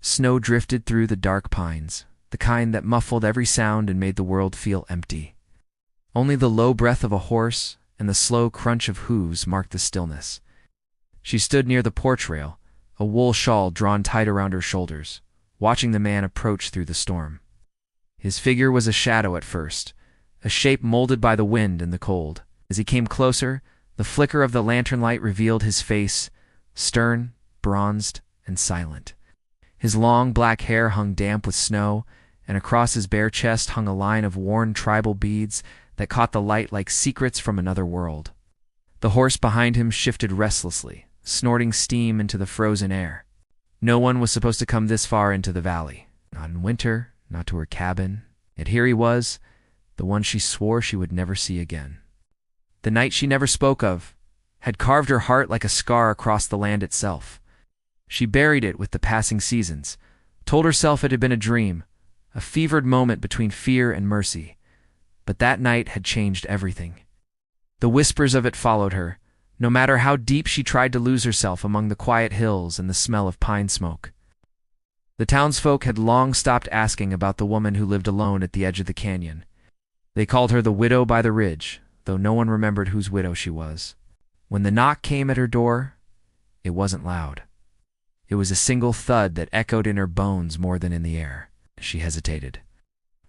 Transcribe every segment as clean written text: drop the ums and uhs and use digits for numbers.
Snow drifted through the dark pines, the kind that muffled every sound and made the world feel empty. Only the low breath of a horse and the slow crunch of hooves marked the stillness. She stood near the porch rail, a wool shawl drawn tight around her shoulders, watching the man approach through the storm. His figure was a shadow at first, a shape molded by the wind and the cold. As he came closer, the flicker of the lantern light revealed his face, stern, bronzed, and silent. His long black hair hung damp with snow, and across his bare chest hung a line of worn tribal beads that caught the light like secrets from another world. The horse behind him shifted restlessly, snorting steam into the frozen air. No one was supposed to come this far into the valley. Not in winter, not to her cabin. Yet here he was, the one she swore she would never see again. The night she never spoke of had carved her heart like a scar across the land itself. She buried it with the passing seasons, told herself it had been a dream, a fevered moment between fear and mercy. But that night had changed everything. The whispers of it followed her, no matter how deep she tried to lose herself among the quiet hills and the smell of pine smoke. The townsfolk had long stopped asking about the woman who lived alone at the edge of the canyon. They called her the widow by the ridge, though no one remembered whose widow she was. When the knock came at her door, it wasn't loud. It was a single thud that echoed in her bones more than in the air. She hesitated.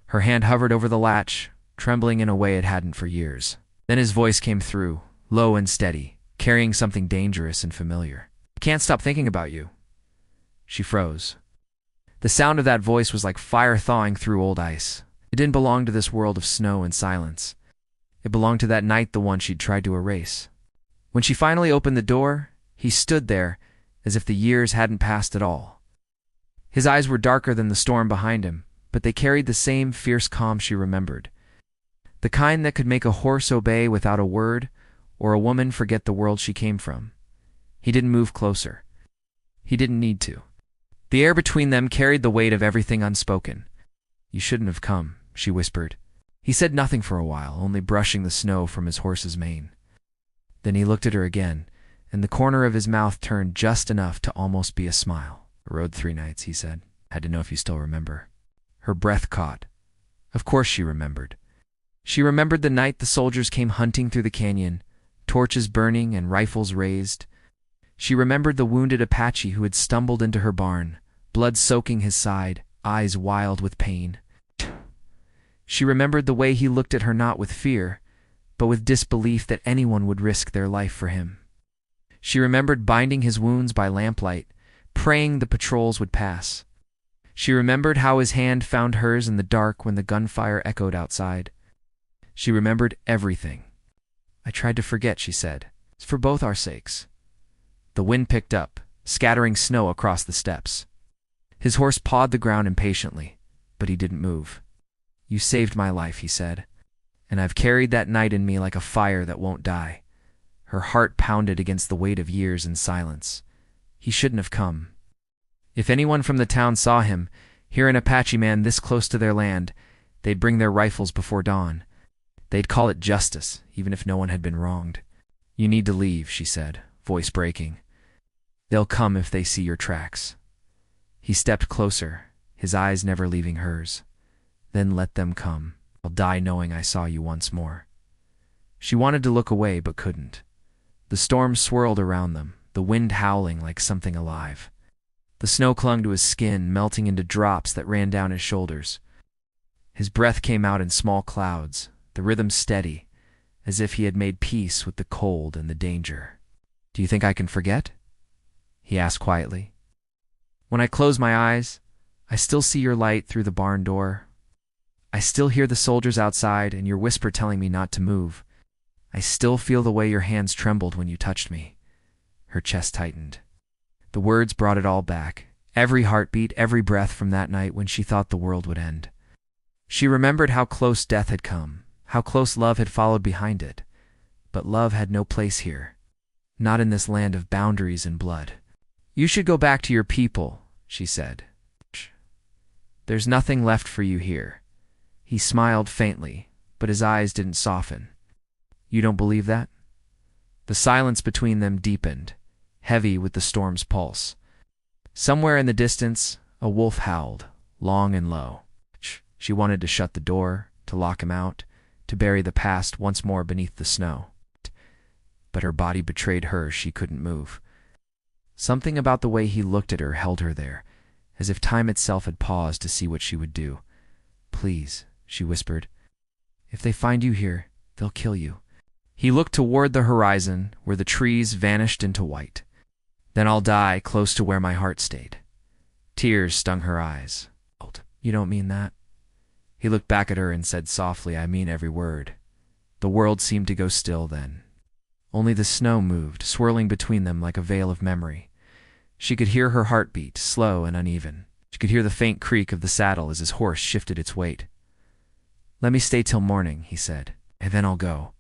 Her hand hovered over the latch, trembling in a way it hadn't for years. Then his voice came through, low and steady, carrying something dangerous and familiar. "I can't stop thinking about you." She froze. The sound of that voice was like fire thawing through old ice. It didn't belong to this world of snow and silence. It belonged to that night, the one she'd tried to erase. When she finally opened the door, he stood there, as if the years hadn't passed at all. His eyes were darker than the storm behind him, but they carried the same fierce calm she remembered. The kind that could make a horse obey without a word, or a woman forget the world she came from. He didn't move closer. He didn't need to. The air between them carried the weight of everything unspoken. "You shouldn't have come," she whispered. He said nothing for a while, only brushing the snow from his horse's mane. Then he looked at her again, and the corner of his mouth turned just enough to almost be a smile. "I rode 3 nights," he said. "Had to know if you still remember." Her breath caught. Of course she remembered. She remembered the night the soldiers came hunting through the canyon, torches burning and rifles raised. She remembered the wounded Apache who had stumbled into her barn, blood soaking his side, eyes wild with pain. She remembered the way he looked at her, not with fear, but with disbelief that anyone would risk their life for him. She remembered binding his wounds by lamplight, praying the patrols would pass. She remembered how his hand found hers in the dark when the gunfire echoed outside. She remembered everything. "I tried to forget," she said. "It's for both our sakes." The wind picked up, scattering snow across the steps. His horse pawed the ground impatiently, but he didn't move. "You saved my life," he said, "and I've carried that night in me like a fire that won't die." Her heart pounded against the weight of years in silence. He shouldn't have come. If anyone from the town saw him, hear an Apache man this close to their land, they'd bring their rifles before dawn. They'd call it justice, even if no one had been wronged. "You need to leave," she said, voice breaking. "They'll come if they see your tracks." He stepped closer, his eyes never leaving hers. "Then let them come. I'll die knowing I saw you once more." She wanted to look away, but couldn't. The storm swirled around them, the wind howling like something alive. The snow clung to his skin, melting into drops that ran down his shoulders. His breath came out in small clouds, the rhythm steady, as if he had made peace with the cold and the danger. "Do you think I can forget?" he asked quietly. "When I close my eyes, I still see your light through the barn door. I still hear the soldiers outside and your whisper telling me not to move. I still feel the way your hands trembled when you touched me." Her chest tightened. The words brought it all back, every heartbeat, every breath from that night when she thought the world would end. She remembered how close death had come, how close love had followed behind it. But love had no place here, not in this land of boundaries and blood. "You should go back to your people," she said. "There's nothing left for you here." He smiled faintly, but his eyes didn't soften. "You don't believe that?" The silence between them deepened, heavy with the storm's pulse. Somewhere in the distance, A wolf howled, long and low. She wanted to shut the door, to lock him out, to bury the past once more beneath the snow. But her body betrayed her. She couldn't move. Something about the way he looked at her held her there, as if time itself had paused to see what she would do. "Please," she whispered. "If they find you here, they'll kill you." He looked toward the horizon, where the trees vanished into white. "Then I'll die close to where my heart stayed." Tears stung her eyes. "You don't mean that?" He looked back at her and said softly, "I mean every word." The world seemed to go still then. Only the snow moved, swirling between them like a veil of memory. She could hear her heartbeat, slow and uneven. She could hear the faint creak of the saddle as his horse shifted its weight. "Let me stay till morning," he said, "and then I'll go."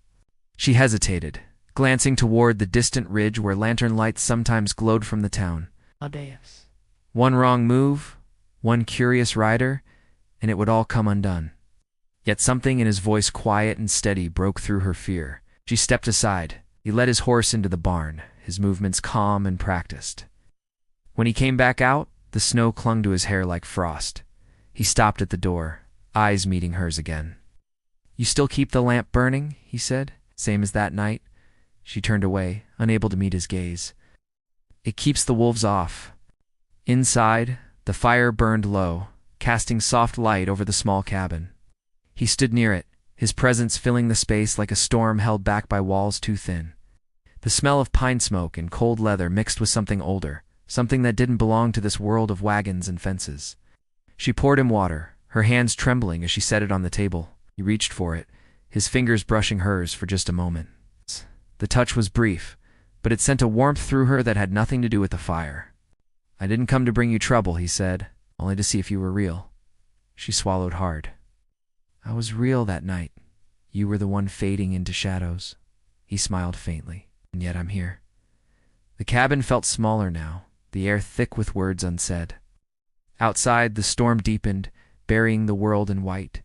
She hesitated, glancing toward the distant ridge where lantern lights sometimes glowed from the town. One wrong move, one curious rider, and it would all come undone. Yet something in his voice, quiet and steady, broke through her fear. She stepped aside. He led his horse into the barn, his movements calm and practiced. When he came back out, the snow clung to his hair like frost. He stopped at the door, eyes meeting hers again. "You still keep the lamp burning?" he said, "same as that night?" She turned away, unable to meet his gaze. "It keeps the wolves off." Inside, the fire burned low, casting soft light over the small cabin. He stood near it, his presence filling the space like a storm held back by walls too thin. The smell of pine smoke and cold leather mixed with something older, something that didn't belong to this world of wagons and fences. She poured him water, her hands trembling as she set it on the table. He reached for it, his fingers brushing hers for just a moment. The touch was brief, but it sent a warmth through her that had nothing to do with the fire. "I didn't come to bring you trouble," he said, "only to see if you were real." She swallowed hard. "I was real that night. You were the one fading into shadows." He smiled faintly. "And yet I'm here." The cabin felt smaller now, the air thick with words unsaid. Outside, the storm deepened, burying the world in white.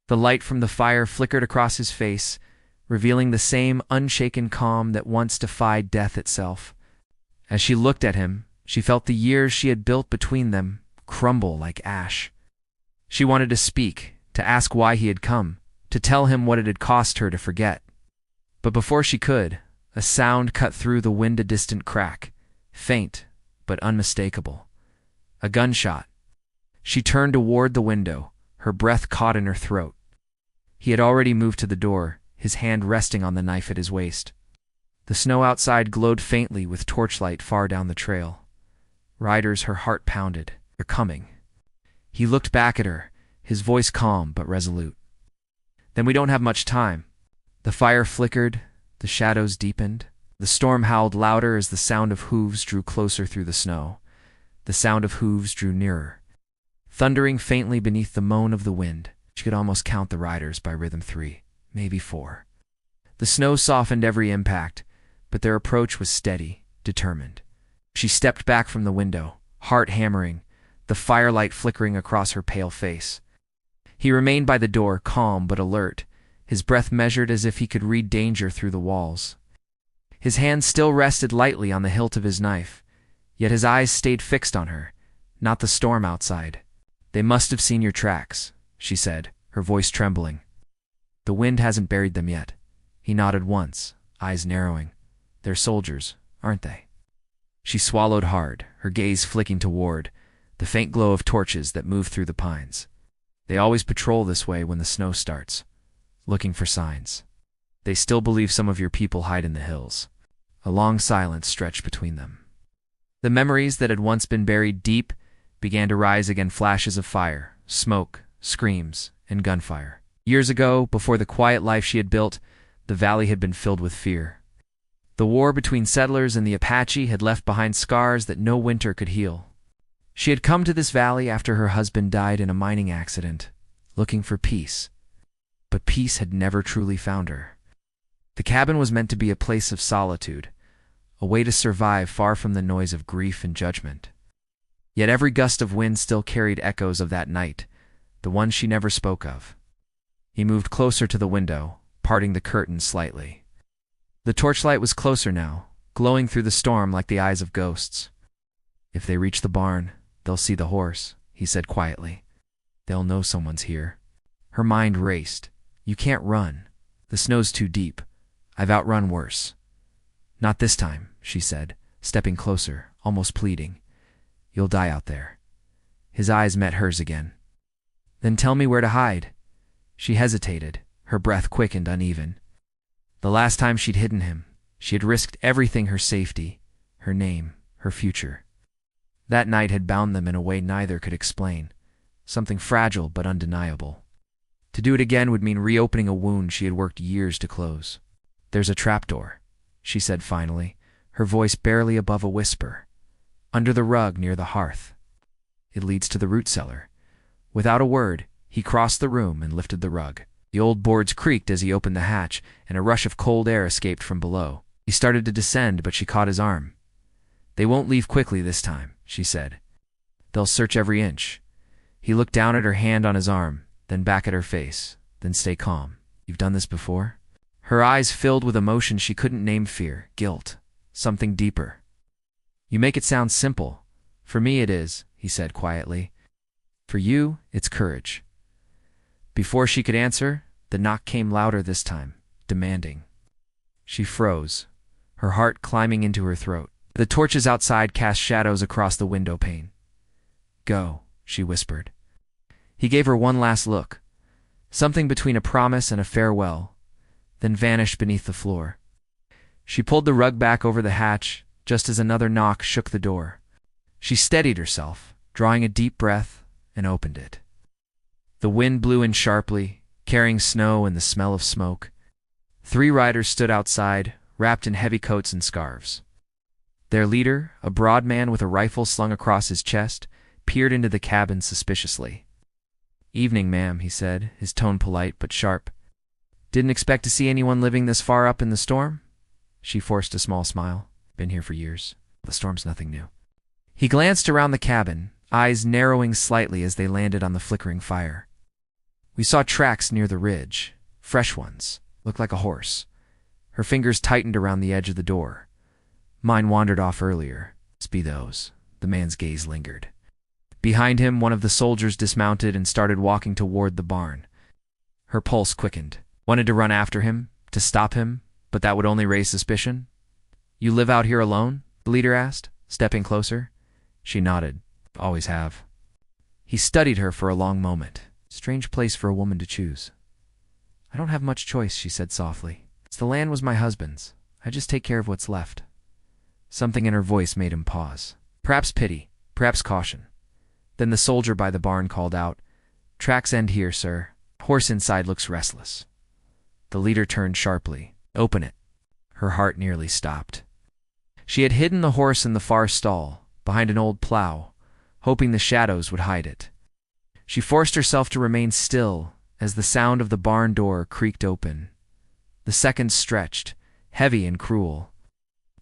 The light from the fire flickered across his face, revealing the same unshaken calm that once defied death itself. As she looked at him, she felt the years she had built between them crumble like ash. She wanted to speak, to ask why he had come, to tell him what it had cost her to forget. But before she could, a sound cut through the wind, a distant crack, faint but unmistakable. A gunshot. She turned toward the window, her breath caught in her throat. He had already moved to the door, his hand resting on the knife at his waist. The snow outside glowed faintly with torchlight far down the trail. Riders, her heart pounded. "They're coming." He looked back at her, his voice calm but resolute. "Then we don't have much time." The fire flickered, the shadows deepened. The storm howled louder as the sound of hooves drew closer through the snow. The sound of hooves drew nearer, thundering faintly beneath the moan of the wind. She could almost count the riders by rhythm 3, maybe 4. The snow softened every impact, but their approach was steady, determined. She stepped back from the window, heart hammering, the firelight flickering across her pale face. He remained by the door, calm but alert, his breath measured as if he could read danger through the walls. His hand still rested lightly on the hilt of his knife, yet his eyes stayed fixed on her, not the storm outside. "They must have seen your tracks," she said, her voice trembling. "The wind hasn't buried them yet." He nodded once, eyes narrowing. "They're soldiers, aren't they?" She swallowed hard, her gaze flicking toward the faint glow of torches that moved through the pines. "They always patrol this way when the snow starts, looking for signs. They still believe some of your people hide in the hills." A long silence stretched between them. The memories that had once been buried deep began to rise again, flashes of fire, smoke, screams, and gunfire. Years ago, before the quiet life she had built, the valley had been filled with fear. The war between settlers and the Apache had left behind scars that no winter could heal. She had come to this valley after her husband died in a mining accident, looking for peace. But peace had never truly found her. The cabin was meant to be a place of solitude, a way to survive far from the noise of grief and judgment. Yet every gust of wind still carried echoes of that night, the one she never spoke of. He moved closer to the window, parting the curtains slightly. The torchlight was closer now, glowing through the storm like the eyes of ghosts. "If they reach the barn, "They'll see the horse," he said quietly. "They'll know someone's here." Her mind raced. "You can't run. The snow's too deep. I've outrun worse." "Not this time," she said, stepping closer, almost pleading. "You'll die out there." His eyes met hers again. "Then tell me where to hide." She hesitated, her breath quick and uneven. The last time she'd hidden him, she had risked everything: her safety, her name, her future. That night had bound them in a way neither could explain, something fragile but undeniable. To do it again would mean reopening a wound she had worked years to close. "There's a trapdoor," she said finally, her voice barely above a whisper. "Under the rug near the hearth. It leads to the root cellar." Without a word, he crossed the room and lifted the rug. The old boards creaked as he opened the hatch, and a rush of cold air escaped from below. He started to descend, but she caught his arm. "They won't leave quickly this time," she said. "They'll search every inch." He looked down at her hand on his arm, then back at her face. "Then stay calm. You've done this before?" Her eyes filled with emotion she couldn't name: fear, guilt, something deeper. "You make it sound simple. For me it is," he said quietly. "For you, it's courage." Before she could answer, the knock came louder this time, demanding. She froze, her heart climbing into her throat. The torches outside cast shadows across the window pane. "Go," she whispered. He gave her one last look, something between a promise and a farewell, then vanished beneath the floor. She pulled the rug back over the hatch just as another knock shook the door. She steadied herself, drawing a deep breath, and opened it. The wind blew in sharply, carrying snow and the smell of smoke. 3 riders stood outside, wrapped in heavy coats and scarves. Their leader, a broad man with a rifle slung across his chest, peered into the cabin suspiciously. "Evening, ma'am," he said, his tone polite but sharp. "Didn't expect to see anyone living this far up in the storm?" She forced a small smile. "Been here for years. The storm's nothing new." He glanced around the cabin, eyes narrowing slightly as they landed on the flickering fire. "We saw tracks near the ridge, fresh ones, looked like a horse." Her fingers tightened around the edge of the door. "Mine wandered off earlier. Must be those." The man's gaze lingered. Behind him, one of the soldiers dismounted and started walking toward the barn. Her pulse quickened. Wanted to run after him, to stop him, but that would only raise suspicion. "You live out here alone?" the leader asked, stepping closer. She nodded. "Always have." He studied her for a long moment. Strange place for a woman to choose. "I don't have much choice," she said softly. "The land was my husband's. I just take care of what's left." Something in her voice made him pause. Perhaps pity, perhaps caution. Then the soldier by the barn called out, "Tracks end here, sir. Horse inside looks restless." The leader turned sharply. "Open it." Her heart nearly stopped. She had hidden the horse in the far stall, behind an old plow, hoping the shadows would hide it. She forced herself to remain still as the sound of the barn door creaked open. The seconds stretched, heavy and cruel.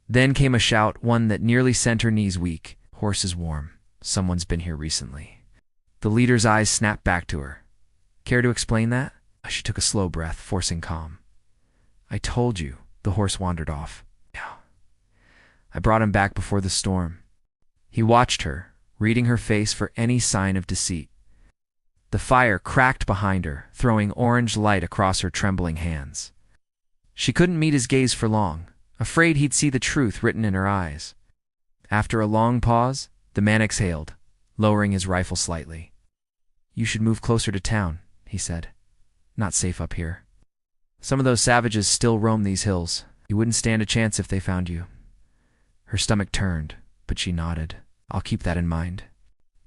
Then came a shout, one that nearly sent her knees weak. "Horse is warm. Someone's been here recently." The leader's eyes snapped back to her. "Care to explain that?" She took a slow breath, forcing calm. "I told you, the horse wandered off. Yeah. I brought him back before the storm." He watched her, reading her face for any sign of deceit. The fire cracked behind her, throwing orange light across her trembling hands. She couldn't meet his gaze for long, afraid he'd see the truth written in her eyes. After a long pause, the man exhaled, lowering his rifle slightly. "You should move closer to town," he said. "Not safe up here. Some of those savages still roam these hills. You wouldn't stand a chance if they found you." Her stomach turned, but she nodded. "I'll keep that in mind."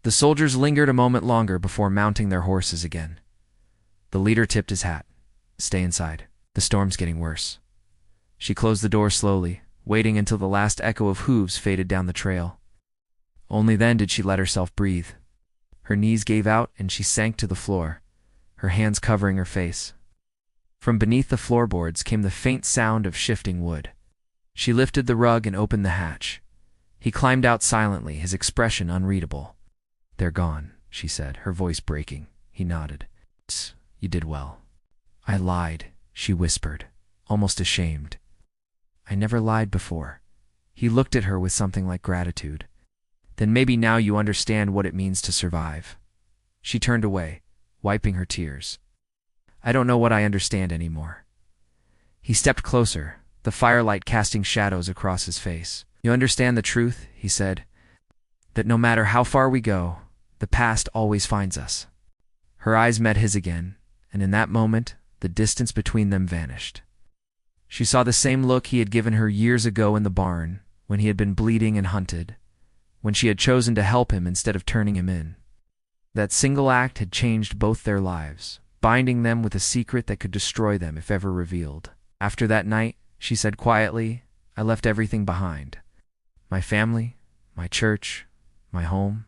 The soldiers lingered a moment longer before mounting their horses again. The leader tipped his hat. "Stay inside. The storm's getting worse." She closed the door slowly, waiting until the last echo of hooves faded down the trail. Only then did she let herself breathe. Her knees gave out and she sank to the floor, her hands covering her face. From beneath the floorboards came the faint sound of shifting wood. She lifted the rug and opened the hatch. He climbed out silently, his expression unreadable. "They're gone," she said, her voice breaking. He nodded. "Tss, you did well." "I lied," she whispered, almost ashamed. "I never lied before." He looked at her with something like gratitude. Then maybe now you understand what it means to survive. She turned away, wiping her tears. I don't know what I understand anymore. He stepped closer, the firelight casting shadows across his face. You understand the truth, he said, that no matter how far we go, the past always finds us. Her eyes met his again, and in that moment, the distance between them vanished. She saw the same look he had given her years ago in the barn, when he had been bleeding and hunted, when she had chosen to help him instead of turning him in. That single act had changed both their lives, binding them with a secret that could destroy them if ever revealed. After that night, she said quietly, I left everything behind. My family, my church, my home.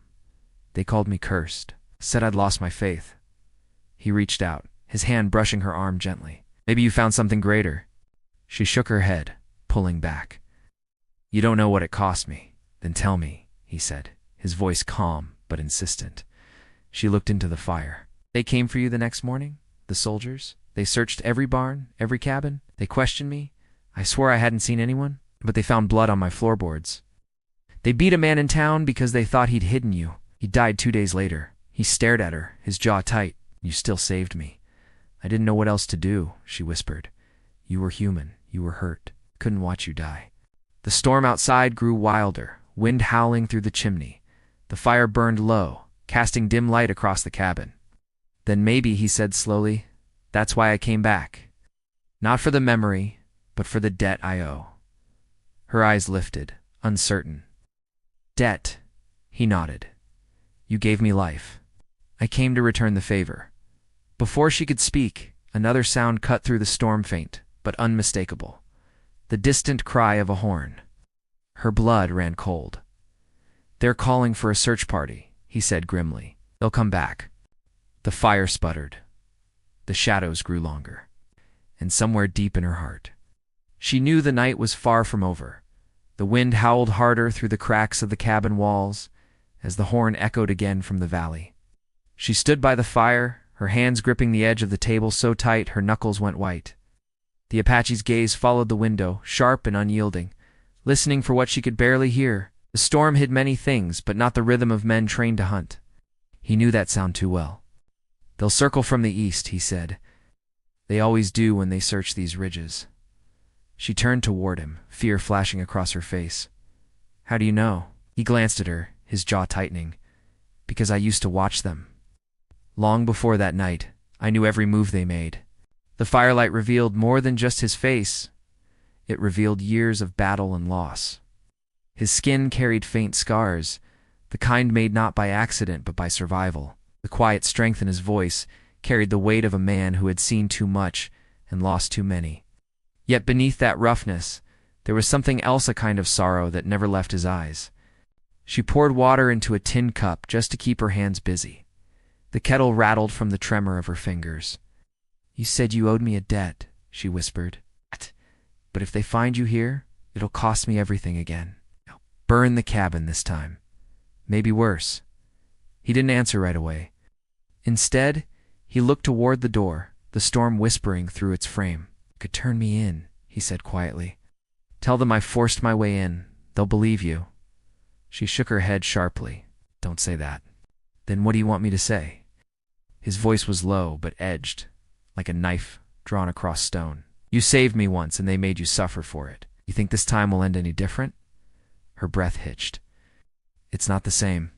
They called me cursed, said I'd lost my faith. He reached out, his hand brushing her arm gently. Maybe you found something greater. She shook her head, pulling back. You don't know what it cost me. Then tell me, he said, his voice calm but insistent. She looked into the fire. They came for you the next morning? The soldiers? They searched every barn, every cabin? They questioned me? I swore I hadn't seen anyone, but they found blood on my floorboards. They beat a man in town because they thought he'd hidden you. He died 2 days later. He stared at her, his jaw tight. You still saved me. I didn't know what else to do, she whispered. You were human. You were hurt. Couldn't watch you die. The storm outside grew wilder, wind howling through the chimney. The fire burned low, casting dim light across the cabin. Then maybe, he said slowly, that's why I came back. Not for the memory, but for the debt I owe. Her eyes lifted, uncertain. Debt, he nodded. You gave me life. I came to return the favor. Before she could speak, another sound cut through the storm, faint, but unmistakable. The distant cry of a horn. Her blood ran cold. They're calling for a search party, he said grimly. They'll come back. The fire sputtered. The shadows grew longer. And somewhere deep in her heart, she knew the night was far from over. The wind howled harder through the cracks of the cabin walls as the horn echoed again from the valley. She stood by the fire, her hands gripping the edge of the table so tight her knuckles went white. The Apache's gaze followed the window, sharp and unyielding, listening for what she could barely hear. The storm hid many things, but not the rhythm of men trained to hunt. He knew that sound too well. They'll circle from the east, he said. They always do when they search these ridges. She turned toward him, fear flashing across her face. How do you know? He glanced at her, his jaw tightening. Because I used to watch them. Long before that night, I knew every move they made. The firelight revealed more than just his face. It revealed years of battle and loss. His skin carried faint scars, the kind made not by accident but by survival. The quiet strength in his voice carried the weight of a man who had seen too much and lost too many. Yet beneath that roughness, there was something else, a kind of sorrow that never left his eyes. She poured water into a tin cup just to keep her hands busy. The kettle rattled from the tremor of her fingers. You said you owed me a debt, she whispered. But if they find you here, it'll cost me everything again. I'll burn the cabin this time. Maybe worse. He didn't answer right away. Instead, he looked toward the door, the storm whispering through its frame. You could turn me in, he said quietly. Tell them I forced my way in. They'll believe you. She shook her head sharply. Don't say that. Then what do you want me to say? His voice was low but edged, like a knife drawn across stone. You saved me once and they made you suffer for it. You think this time will end any different? Her breath hitched. It's not the same.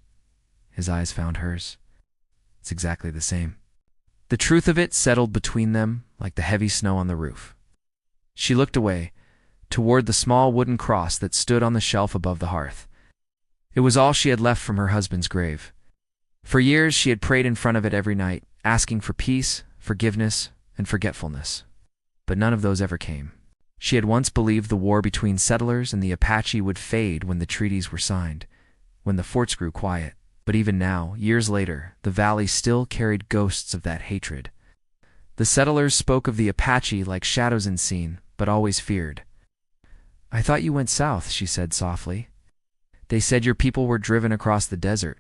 His eyes found hers. It's exactly the same. The truth of it settled between them like the heavy snow on the roof. She looked away, toward the small wooden cross that stood on the shelf above the hearth. It was all she had left from her husband's grave. For years she had prayed in front of it every night, asking for peace, forgiveness, and forgetfulness. But none of those ever came. She had once believed the war between settlers and the Apache would fade when the treaties were signed, when the forts grew quiet. But even now, years later, the valley still carried ghosts of that hatred. The settlers spoke of the Apache like shadows unseen, but always feared. I thought you went south, she said softly. They said your people were driven across the desert.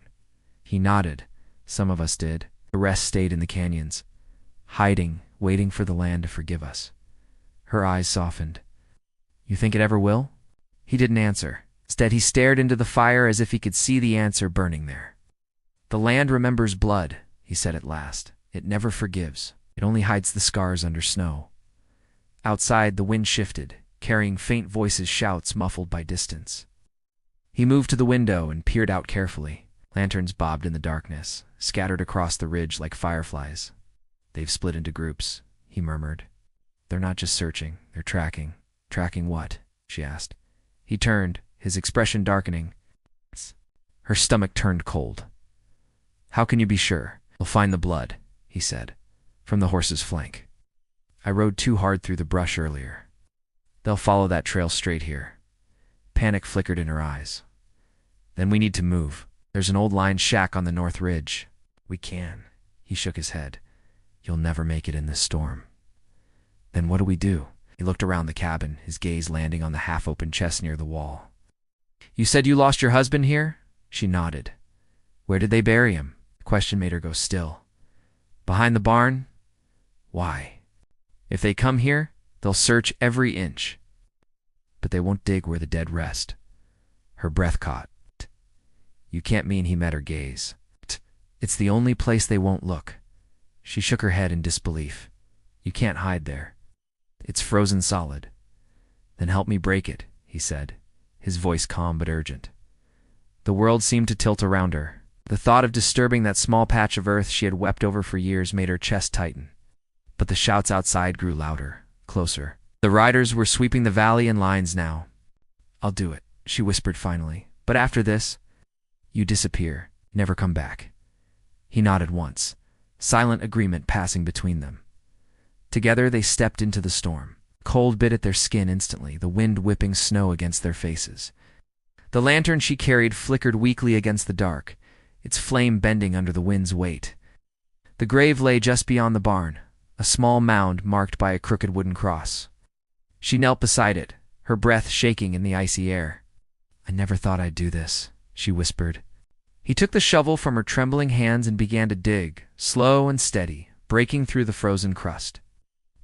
He nodded. Some of us did. The rest stayed in the canyons, hiding, waiting for the land to forgive us. Her eyes softened. You think it ever will? He didn't answer. Instead, he stared into the fire as if he could see the answer burning there. "The land remembers blood," he said at last. "It never forgives. It only hides the scars under snow." Outside, the wind shifted, carrying faint voices, shouts muffled by distance. He moved to the window and peered out carefully. Lanterns bobbed in the darkness, scattered across the ridge like fireflies. "They've split into groups," he murmured. "They're not just searching, they're tracking." "Tracking what?" she asked. He turned, his expression darkening. Her stomach turned cold. "How can you be sure?" "They'll find the blood," he said, "from the horse's flank. I rode too hard through the brush earlier. They'll follow that trail straight here." Panic flickered in her eyes. "Then we need to move. There's an old line shack on the north ridge." "We can." He shook his head. "You'll never make it in this storm." "Then what do we do?" He looked around the cabin, his gaze landing on the half-open chest near the wall. "You said you lost your husband here?" She nodded. "Where did they bury him?" The question made her go still. "Behind the barn." "Why?" "If they come here, they'll search every inch. But they won't dig where the dead rest." Her breath caught. "You can't mean," he met her gaze. "It's the only place they won't look." She shook her head in disbelief. "You can't hide there. It's frozen solid." "Then help me break it," he said, his voice calm but urgent. The world seemed to tilt around her. The thought of disturbing that small patch of earth she had wept over for years made her chest tighten. But the shouts outside grew louder, closer. The riders were sweeping the valley in lines now. "I'll do it," she whispered finally. "But after this, you disappear, never come back." He nodded once, silent agreement passing between them. Together they stepped into the storm. Cold bit at their skin instantly, the wind whipping snow against their faces. The lantern she carried flickered weakly against the dark, its flame bending under the wind's weight. The grave lay just beyond the barn, a small mound marked by a crooked wooden cross. She knelt beside it, her breath shaking in the icy air. "I never thought I'd do this," she whispered. He took the shovel from her trembling hands and began to dig, slow and steady, breaking through the frozen crust.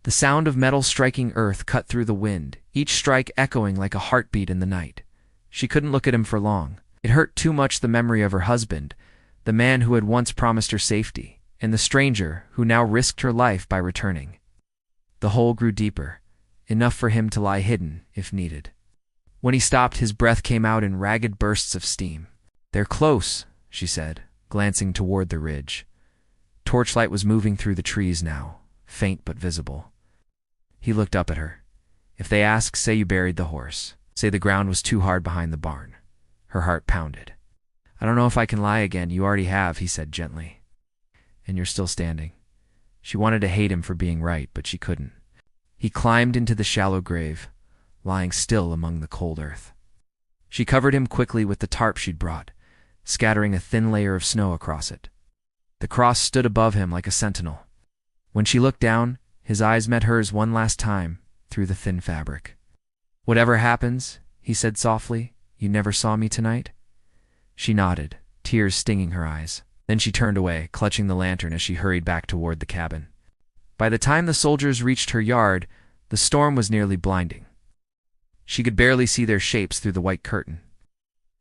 The sound of metal striking earth cut through the wind, each strike echoing like a heartbeat in the night. She couldn't look at him for long. It hurt too much, the memory of her husband, the man who had once promised her safety, and the stranger who now risked her life by returning. The hole grew deeper, enough for him to lie hidden if needed. When he stopped, his breath came out in ragged bursts of steam. "They're close," she said, glancing toward the ridge. Torchlight was moving through the trees now, faint but visible. He looked up at her. "If they ask, say you buried the horse. Say the ground was too hard behind the barn." Her heart pounded. "I don't know if I can lie again. You already have," he said gently. "And you're still standing." She wanted to hate him for being right, but she couldn't. He climbed into the shallow grave, lying still among the cold earth. She covered him quickly with the tarp she'd brought, scattering a thin layer of snow across it. The cross stood above him like a sentinel. When she looked down, his eyes met hers one last time through the thin fabric. "Whatever happens," he said softly, "you never saw me tonight?" She nodded, tears stinging her eyes. Then she turned away, clutching the lantern as she hurried back toward the cabin. By the time the soldiers reached her yard, the storm was nearly blinding. She could barely see their shapes through the white curtain.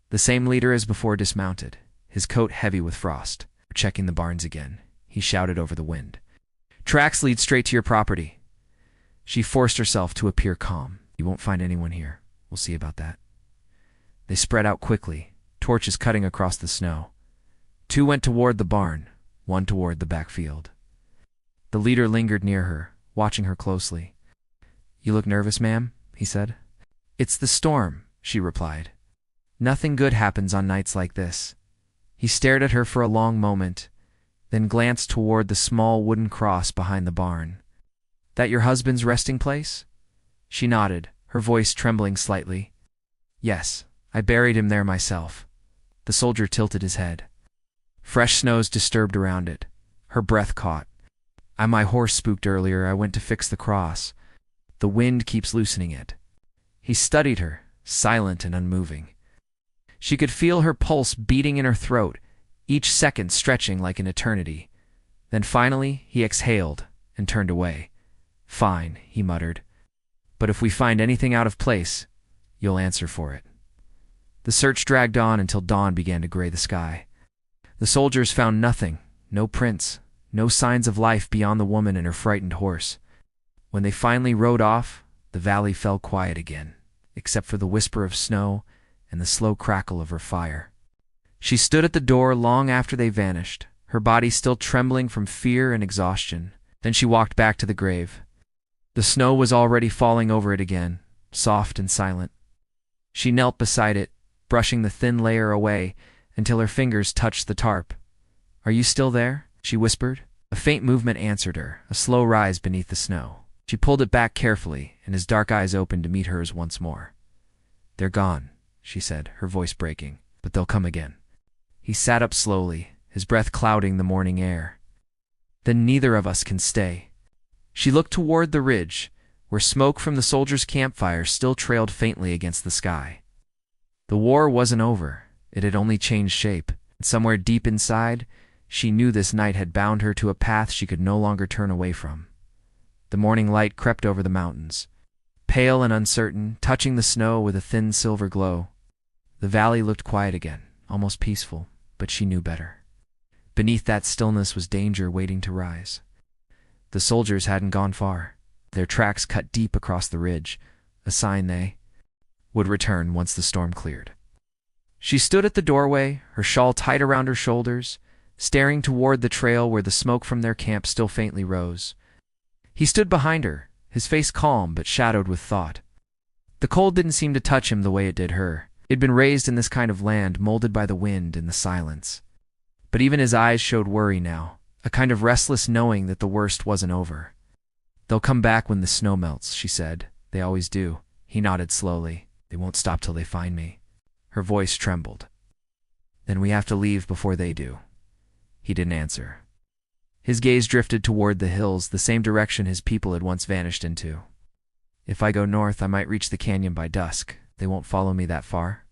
The same leader as before dismounted, his coat heavy with frost. Checking the barns again, he shouted over the wind. "Tracks lead straight to your property." She forced herself to appear calm. "You won't find anyone here. We'll see about that." They spread out quickly, torches cutting across the snow. 2 went toward the barn, 1 toward the back field. The leader lingered near her, watching her closely. "You look nervous, ma'am," he said. "It's the storm," she replied. "Nothing good happens on nights like this." He stared at her for a long moment, then glanced toward the small wooden cross behind the barn. "That your husband's resting place?" She nodded, her voice trembling slightly. "Yes, I buried him there myself." The soldier tilted his head. Fresh snows disturbed around it. Her breath caught. My horse spooked earlier. I went to fix the cross. The wind keeps loosening it." He studied her, silent and unmoving. She could feel her pulse beating in her throat, each second stretching like an eternity. Then finally he exhaled and turned away. "Fine," he muttered. "But if we find anything out of place, you'll answer for it." The search dragged on until dawn began to gray the sky. The soldiers found nothing, no prints, no signs of life beyond the woman and her frightened horse. When they finally rode off, the valley fell quiet again, except for the whisper of snow and the slow crackle of her fire. She stood at the door long after they vanished, her body still trembling from fear and exhaustion. Then she walked back to the grave. The snow was already falling over it again, soft and silent. She knelt beside it, brushing the thin layer away until her fingers touched the tarp. "Are you still there?" she whispered. A faint movement answered her, a slow rise beneath the snow. She pulled it back carefully, and his dark eyes opened to meet hers once more. "They're gone," she said, her voice breaking, "but they'll come again." He sat up slowly, his breath clouding the morning air. "Then neither of us can stay." She looked toward the ridge, where smoke from the soldiers' campfire still trailed faintly against the sky. The war wasn't over, it had only changed shape, and somewhere deep inside, she knew this night had bound her to a path she could no longer turn away from. The morning light crept over the mountains, pale and uncertain, touching the snow with a thin silver glow. The valley looked quiet again, almost peaceful, but she knew better. Beneath that stillness was danger waiting to rise. The soldiers hadn't gone far. Their tracks cut deep across the ridge, a sign they would return once the storm cleared. She stood at the doorway, her shawl tight around her shoulders, staring toward the trail where the smoke from their camp still faintly rose. He stood behind her, his face calm but shadowed with thought. The cold didn't seem to touch him the way it did her. He'd been raised in this kind of land, molded by the wind and the silence. But even his eyes showed worry now, a kind of restless knowing that the worst wasn't over. "They'll come back when the snow melts," she said. "They always do." He nodded slowly. "They won't stop till they find me." Her voice trembled. "Then we have to leave before they do." He didn't answer. His gaze drifted toward the hills, the same direction his people had once vanished into. "If I go north, I might reach the canyon by dusk. They won't follow me that far."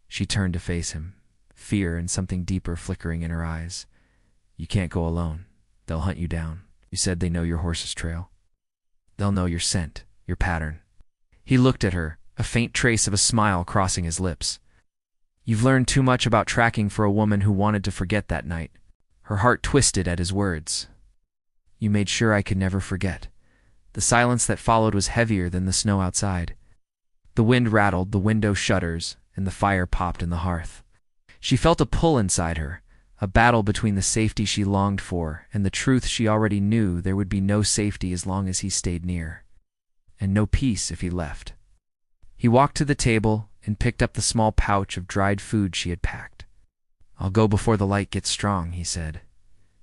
She turned to face him, fear and something deeper flickering in her eyes. "You can't go alone. They'll hunt you down. You said they know your horse's trail. They'll know your scent, your pattern." He looked at her, a faint trace of a smile crossing his lips. "You've learned too much about tracking for a woman who wanted to forget that night." Her heart twisted at his words. "You made sure I could never forget." The silence that followed was heavier than the snow outside. The wind rattled the window shutters, and the fire popped in the hearth. She felt a pull inside her, a battle between the safety she longed for and the truth she already knew there would be no safety as long as he stayed near, and no peace if he left. He walked to the table and picked up the small pouch of dried food she had packed. "I'll go before the light gets strong," he said.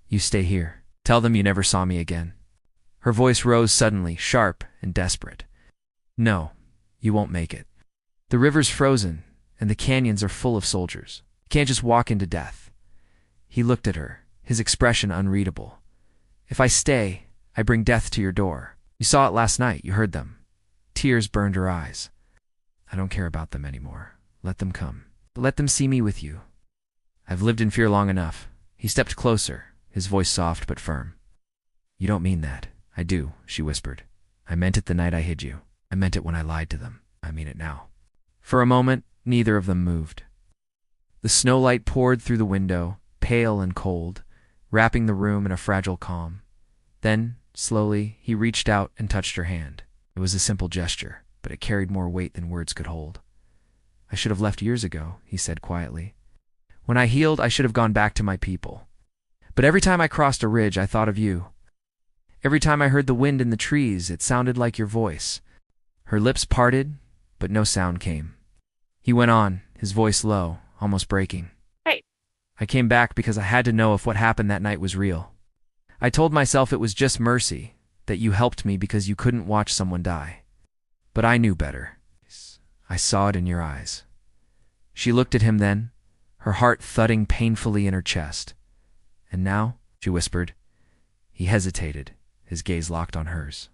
"You stay here. Tell them you never saw me again." Her voice rose suddenly, sharp and desperate. "No, you won't make it. The river's frozen, and the canyons are full of soldiers. You can't just walk into death." He looked at her, his expression unreadable. "If I stay, I bring death to your door. You saw it last night, you heard them." Tears burned her eyes. "I don't care about them anymore. Let them come. But let them see me with you. I've lived in fear long enough." He stepped closer, his voice soft but firm. "You don't mean that." "I do," she whispered. "I meant it the night I hid you. I meant it when I lied to them. I mean it now." For a moment, neither of them moved. The snowlight poured through the window, pale and cold, wrapping the room in a fragile calm. Then, slowly, he reached out and touched her hand. It was a simple gesture, but it carried more weight than words could hold. "I should have left years ago," he said quietly. "When I healed, I should have gone back to my people. But every time I crossed a ridge, I thought of you. Every time I heard the wind in the trees, it sounded like your voice." Her lips parted, but no sound came. He went on, his voice low, almost breaking. Hey. "I came back because I had to know if what happened that night was real. I told myself it was just mercy, that you helped me because you couldn't watch someone die. But I knew better. I saw it in your eyes." She looked at him then, her heart thudding painfully in her chest. "And now?" she whispered. He hesitated, his gaze locked on hers.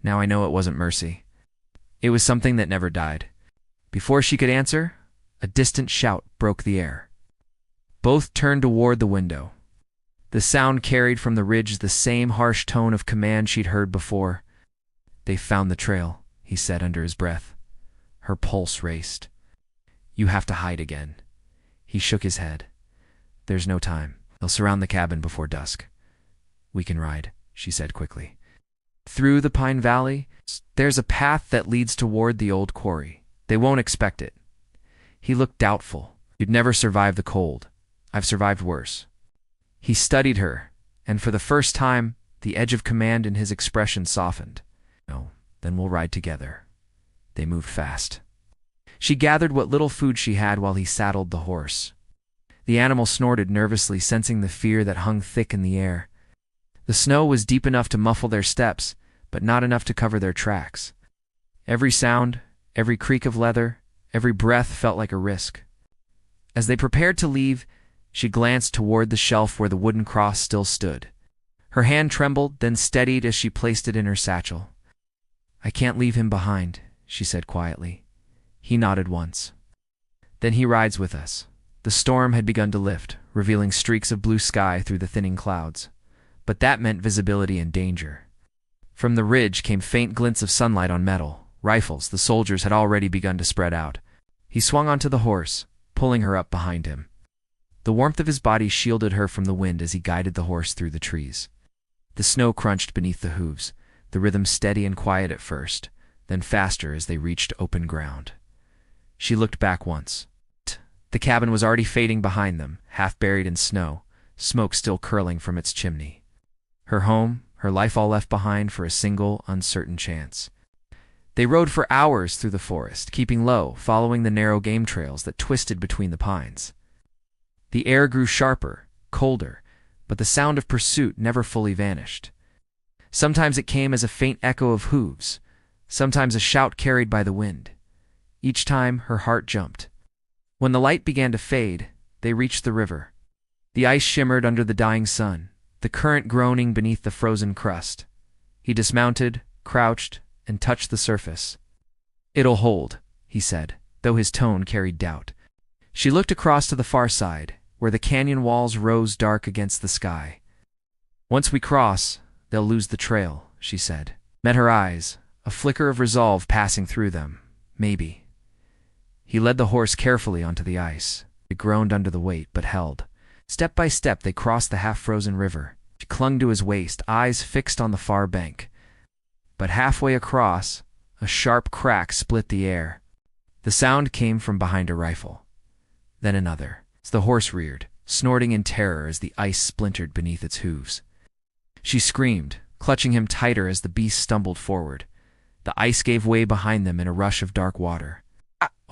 "Now I know it wasn't mercy. It was something that never died." Before she could answer, a distant shout broke the air. Both turned toward the window. The sound carried from the ridge the same harsh tone of command she'd heard before. "They found the trail," he said under his breath. Her pulse raced. You have to hide again. He shook his head. There's no time. They'll surround the cabin before dusk. We can ride, she said quickly. Through the Pine Valley, there's a path that leads toward the old quarry. They won't expect it. He looked doubtful. You'd never survive the cold. I've survived worse. He studied her, and for the first time, the edge of command in his expression softened. No, then we'll ride together. They moved fast. She gathered what little food she had while he saddled the horse. The animal snorted nervously, sensing the fear that hung thick in the air. The snow was deep enough to muffle their steps, but not enough to cover their tracks. Every sound, every creak of leather, every breath felt like a risk. As they prepared to leave, she glanced toward the shelf where the wooden cross still stood. Her hand trembled, then steadied as she placed it in her satchel. I can't leave him behind, she said quietly. He nodded once. Then he rides with us. The storm had begun to lift, revealing streaks of blue sky through the thinning clouds. But that meant visibility and danger. From the ridge came faint glints of sunlight on metal. Rifles, the soldiers had already begun to spread out. He swung onto the horse, pulling her up behind him. The warmth of his body shielded her from the wind as he guided the horse through the trees. The snow crunched beneath the hooves, the rhythm steady and quiet at first, then faster as they reached open ground. She looked back once. The cabin was already fading behind them, half buried in snow, smoke still curling from its chimney. Her home, her life all left behind for a single, uncertain chance. They rode for hours through the forest, keeping low, following the narrow game trails that twisted between the pines. The air grew sharper, colder, but the sound of pursuit never fully vanished. Sometimes it came as a faint echo of hooves, sometimes a shout carried by the wind. Each time, her heart jumped. When the light began to fade, they reached the river. The ice shimmered under the dying sun, the current groaning beneath the frozen crust. He dismounted, crouched, and touched the surface. It'll hold, he said, though his tone carried doubt. She looked across to the far side, where the canyon walls rose dark against the sky. Once we cross, they'll lose the trail, she said. Met her eyes, a flicker of resolve passing through them. Maybe. He led the horse carefully onto the ice. It groaned under the weight, but held. Step by step they crossed the half-frozen river. She clung to his waist, eyes fixed on the far bank. But halfway across, a sharp crack split the air. The sound came from behind a rifle. Then another. The horse reared, snorting in terror as the ice splintered beneath its hooves. She screamed, clutching him tighter as the beast stumbled forward. The ice gave way behind them in a rush of dark water.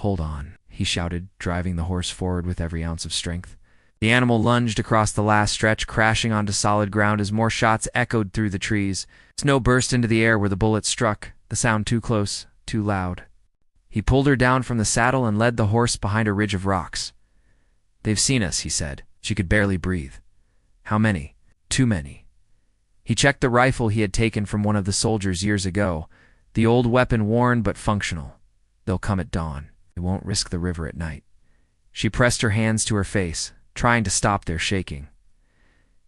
Hold on, he shouted, driving the horse forward with every ounce of strength. The animal lunged across the last stretch, crashing onto solid ground as more shots echoed through the trees. Snow burst into the air where the bullets struck, the sound too close, too loud. He pulled her down from the saddle and led the horse behind a ridge of rocks. They've seen us, he said. She could barely breathe. How many? Too many. He checked the rifle he had taken from one of the soldiers years ago, the old weapon worn but functional. They'll come at dawn. They won't risk the river at night. She pressed her hands to her face, trying to stop their shaking.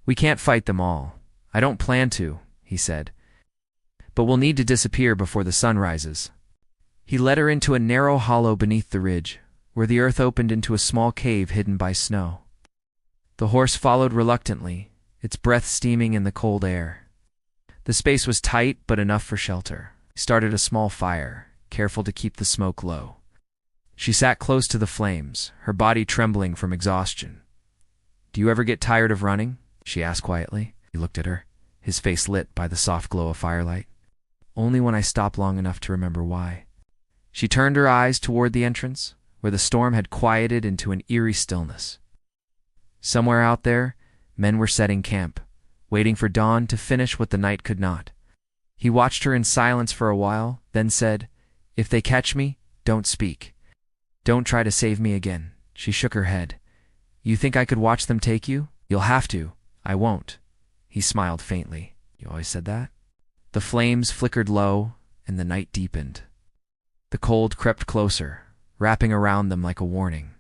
We can't fight them all. I don't plan to, he said. But we'll need to disappear before the sun rises. He led her into a narrow hollow beneath the ridge, where the earth opened into a small cave hidden by snow. The horse followed reluctantly, its breath steaming in the cold air. The space was tight but enough for shelter. He started a small fire, careful to keep the smoke low. She sat close to the flames, her body trembling from exhaustion. Do you ever get tired of running? She asked quietly. He looked at her, his face lit by the soft glow of firelight. Only when I stop long enough to remember why. She turned her eyes toward the entrance, where the storm had quieted into an eerie stillness. Somewhere out there, men were setting camp, waiting for dawn to finish what the night could not. He watched her in silence for a while, then said, If they catch me, don't speak. Don't try to save me again. She shook her head. You think I could watch them take you? You'll have to. I won't. He smiled faintly. You always said that? The flames flickered low, and the night deepened. The cold crept closer, wrapping around them like a warning.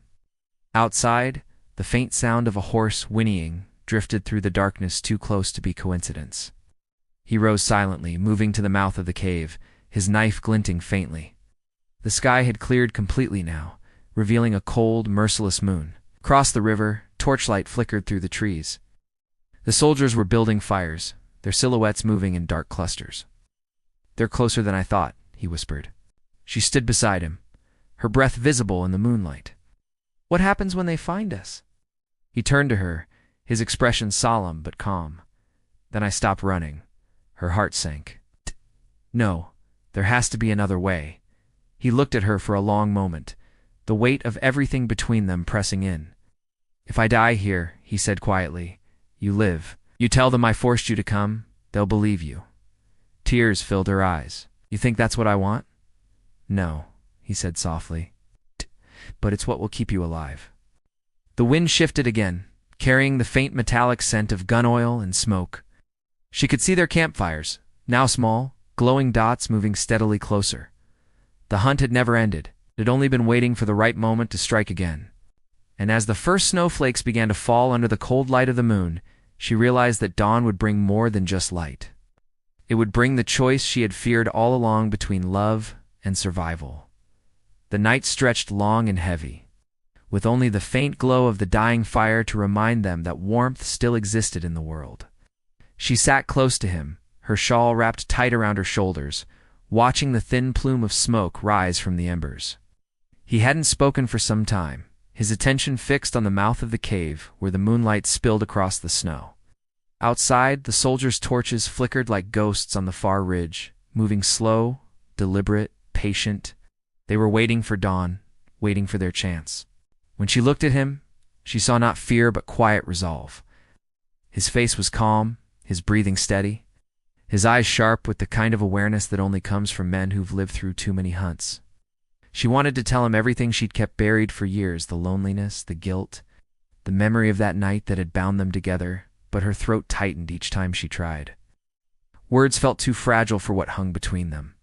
Outside, the faint sound of a horse whinnying drifted through the darkness too close to be coincidence. He rose silently, moving to the mouth of the cave, his knife glinting faintly. The sky had cleared completely now, revealing a cold, merciless moon. Across the river, torchlight flickered through the trees. The soldiers were building fires, their silhouettes moving in dark clusters. "They're closer than I thought," he whispered. She stood beside him, her breath visible in the moonlight. "What happens when they find us?" He turned to her, his expression solemn but calm. "Then I stopped running." Her heart sank. No, there has to be another way. He looked at her for a long moment, the weight of everything between them pressing in. "If I die here," he said quietly, "you live. You tell them I forced you to come, they'll believe you." Tears filled her eyes. "You think that's what I want?" "No," he said softly. "But it's what will keep you alive." The wind shifted again, carrying the faint metallic scent of gun oil and smoke. She could see their campfires, now small, glowing dots moving steadily closer. The hunt had never ended. It had only been waiting for the right moment to strike again. And as the first snowflakes began to fall under the cold light of the moon, she realized that dawn would bring more than just light. It would bring the choice she had feared all along between love and survival. The night stretched long and heavy, with only the faint glow of the dying fire to remind them that warmth still existed in the world. She sat close to him, her shawl wrapped tight around her shoulders, watching the thin plume of smoke rise from the embers. He hadn't spoken for some time, his attention fixed on the mouth of the cave where the moonlight spilled across the snow. Outside, the soldiers' torches flickered like ghosts on the far ridge, moving slow, deliberate, patient. They were waiting for dawn, waiting for their chance. When she looked at him, she saw not fear but quiet resolve. His face was calm, his breathing steady, his eyes sharp with the kind of awareness that only comes from men who've lived through too many hunts. She wanted to tell him everything she'd kept buried for years, the loneliness, the guilt, the memory of that night that had bound them together, but her throat tightened each time she tried. Words felt too fragile for what hung between them.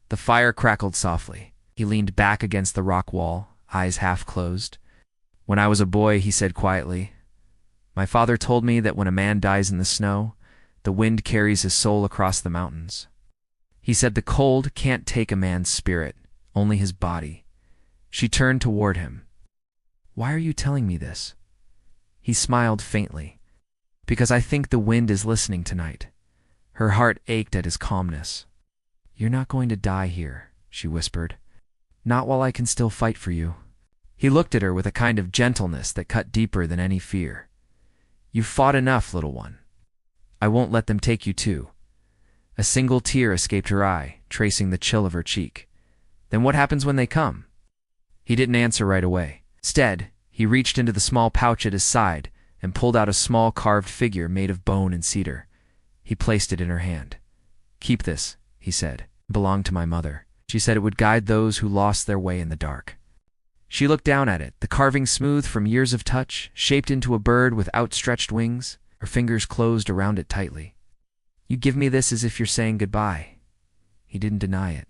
The fire crackled softly. He leaned back against the rock wall, eyes half closed. "When I was a boy," he said quietly, "my father told me that when a man dies in the snow, the wind carries his soul across the mountains. He said the cold can't take a man's spirit, only his body." She turned toward him. "Why are you telling me this?" He smiled faintly. "Because I think the wind is listening tonight." Her heart ached at his calmness. "You're not going to die here," she whispered. "Not while I can still fight for you." He looked at her with a kind of gentleness that cut deeper than any fear. "You've fought enough, little one. I won't let them take you too." A single tear escaped her eye, tracing the chill of her cheek. "Then what happens when they come?" He didn't answer right away. Instead, he reached into the small pouch at his side and pulled out a small carved figure made of bone and cedar. He placed it in her hand. "Keep this," he said. "It belonged to my mother. She said it would guide those who lost their way in the dark." She looked down at it, the carving smooth from years of touch, shaped into a bird with outstretched wings. Her fingers closed around it tightly. "You give me this as if you're saying goodbye." He didn't deny it.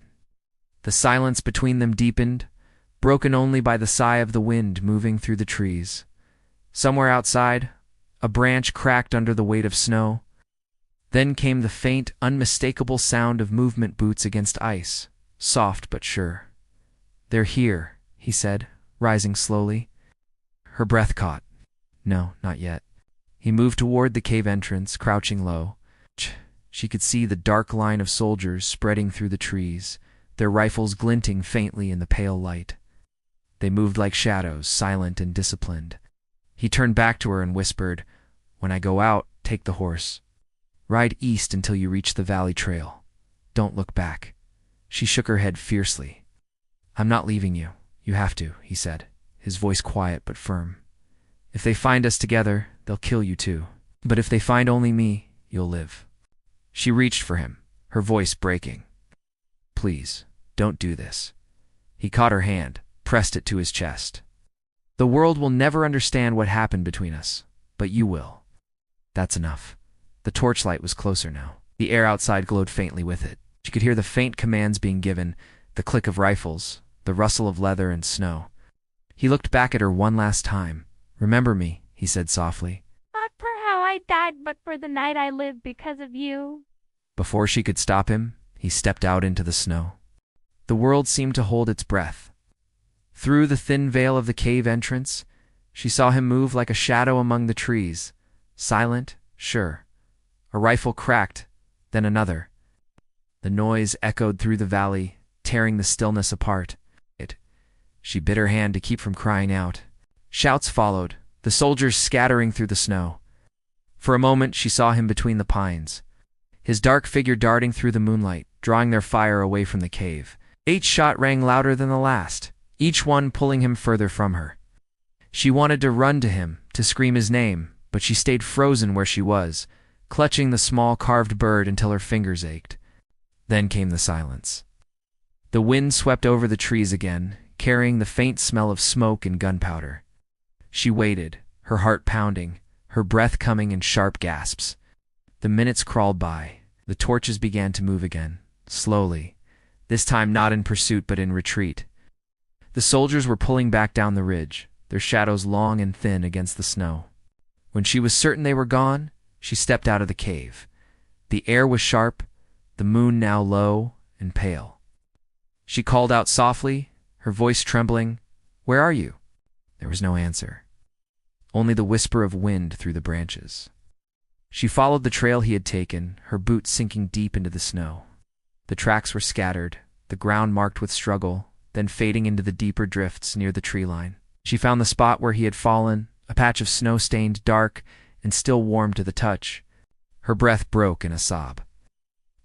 The silence between them deepened, broken only by the sigh of the wind moving through the trees. Somewhere outside, a branch cracked under the weight of snow. Then came the faint, unmistakable sound of movement boots against ice, soft but sure. "They're here," he said, rising slowly. Her breath caught. No, not yet. He moved toward the cave entrance, crouching low. She could see the dark line of soldiers spreading through the trees, their rifles glinting faintly in the pale light. They moved like shadows, silent and disciplined. He turned back to her and whispered, "When I go out, take the horse. Ride east until you reach the valley trail. Don't look back." She shook her head fiercely. "I'm not leaving you. You have to," he said, his voice quiet but firm. "If they find us together, they'll kill you too. But if they find only me, you'll live." She reached for him, her voice breaking. "Please, don't do this." He caught her hand, pressed it to his chest. "The world will never understand what happened between us, but you will." That's enough. The torchlight was closer now. The air outside glowed faintly with it. She could hear the faint commands being given, the click of rifles, the rustle of leather and snow. He looked back at her one last time. "Remember me," he said softly. "Not for how I died, but for the night I lived because of you." Before she could stop him, he stepped out into the snow. The world seemed to hold its breath. Through the thin veil of the cave entrance, she saw him move like a shadow among the trees, silent, sure. A rifle cracked, then another. The noise echoed through the valley, tearing the stillness apart. She bit her hand to keep from crying out. Shouts followed, the soldiers scattering through the snow. For a moment she saw him between the pines, his dark figure darting through the moonlight, drawing their fire away from the cave. Each shot rang louder than the last, each one pulling him further from her. She wanted to run to him, to scream his name, but she stayed frozen where she was, clutching the small carved bird until her fingers ached. Then came the silence. The wind swept over the trees again, carrying the faint smell of smoke and gunpowder. She waited, her heart pounding, her breath coming in sharp gasps. The minutes crawled by. The torches began to move again, slowly, this time not in pursuit but in retreat. The soldiers were pulling back down the ridge, their shadows long and thin against the snow. When she was certain they were gone, she stepped out of the cave. The air was sharp, the moon now low and pale. She called out softly, her voice trembling, "Where are you?" There was no answer, only the whisper of wind through the branches. She followed the trail he had taken, her boots sinking deep into the snow. The tracks were scattered, the ground marked with struggle, then fading into the deeper drifts near the tree line. She found the spot where he had fallen, a patch of snow stained dark and still warm to the touch. Her breath broke in a sob.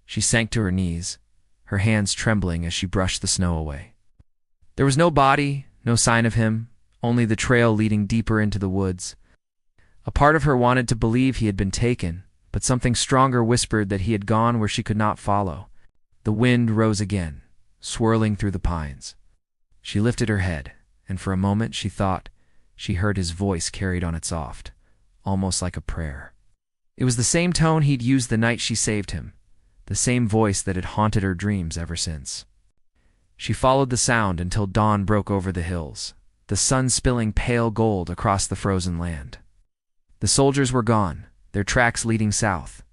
She sank to her knees, her hands trembling as she brushed the snow away. There was no body, no sign of him, only the trail leading deeper into the woods. A part of her wanted to believe he had been taken, but something stronger whispered that he had gone where she could not follow. The wind rose again, swirling through the pines. She lifted her head, and for a moment she thought she heard his voice carried on its oft, almost like a prayer. It was the same tone he'd used the night she saved him, the same voice that had haunted her dreams ever since. She followed the sound until dawn broke over the hills, the sun spilling pale gold across the frozen land. The soldiers were gone, their tracks leading south.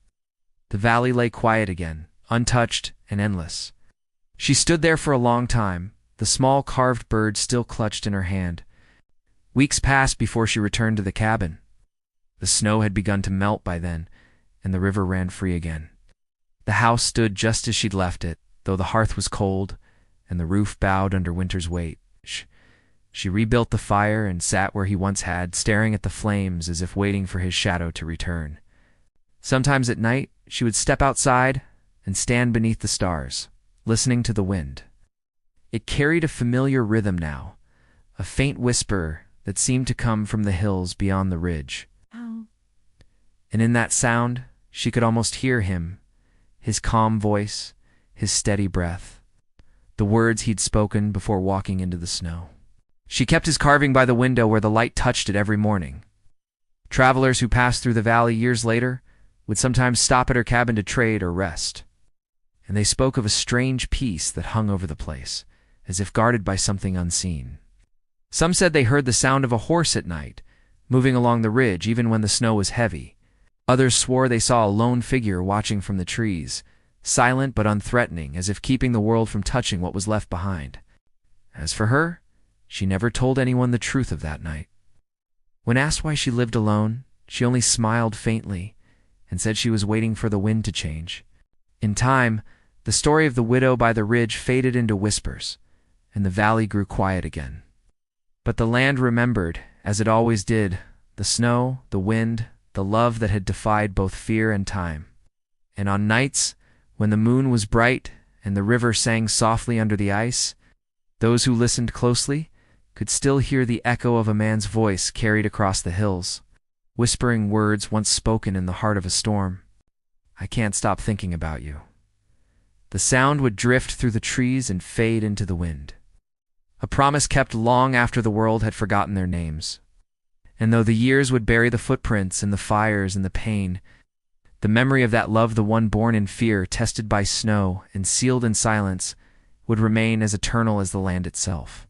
The valley lay quiet again, untouched and endless. She stood there for a long time, the small carved bird still clutched in her hand. Weeks passed before she returned to the cabin. The snow had begun to melt by then, and the river ran free again. The house stood just as she'd left it, though the hearth was cold, and the roof bowed under winter's weight. She rebuilt the fire and sat where he once had, staring at the flames as if waiting for his shadow to return. Sometimes at night, she would step outside and stand beneath the stars, listening to the wind. It carried a familiar rhythm now, a faint whisper that seemed to come from the hills beyond the ridge. Oh. And in that sound, she could almost hear him, his calm voice, his steady breath, the words he'd spoken before walking into the snow. She kept his carving by the window where the light touched it every morning. Travelers who passed through the valley years later would sometimes stop at her cabin to trade or rest, and they spoke of a strange peace that hung over the place, as if guarded by something unseen. Some said they heard the sound of a horse at night, moving along the ridge even when the snow was heavy. Others swore they saw a lone figure watching from the trees, silent but unthreatening, as if keeping the world from touching what was left behind. As for her, she never told anyone the truth of that night. When asked why she lived alone, she only smiled faintly and said she was waiting for the wind to change. In time, the story of the widow by the ridge faded into whispers, and the valley grew quiet again. But the land remembered, as it always did, the snow, the wind, the love that had defied both fear and time. And on nights, when the moon was bright and the river sang softly under the ice, those who listened closely could still hear the echo of a man's voice carried across the hills, whispering words once spoken in the heart of a storm. "I can't stop thinking about you." The sound would drift through the trees and fade into the wind. A promise kept long after the world had forgotten their names. And though the years would bury the footprints and the fires and the pain, the memory of that love, the one born in fear, tested by snow, and sealed in silence, would remain as eternal as the land itself.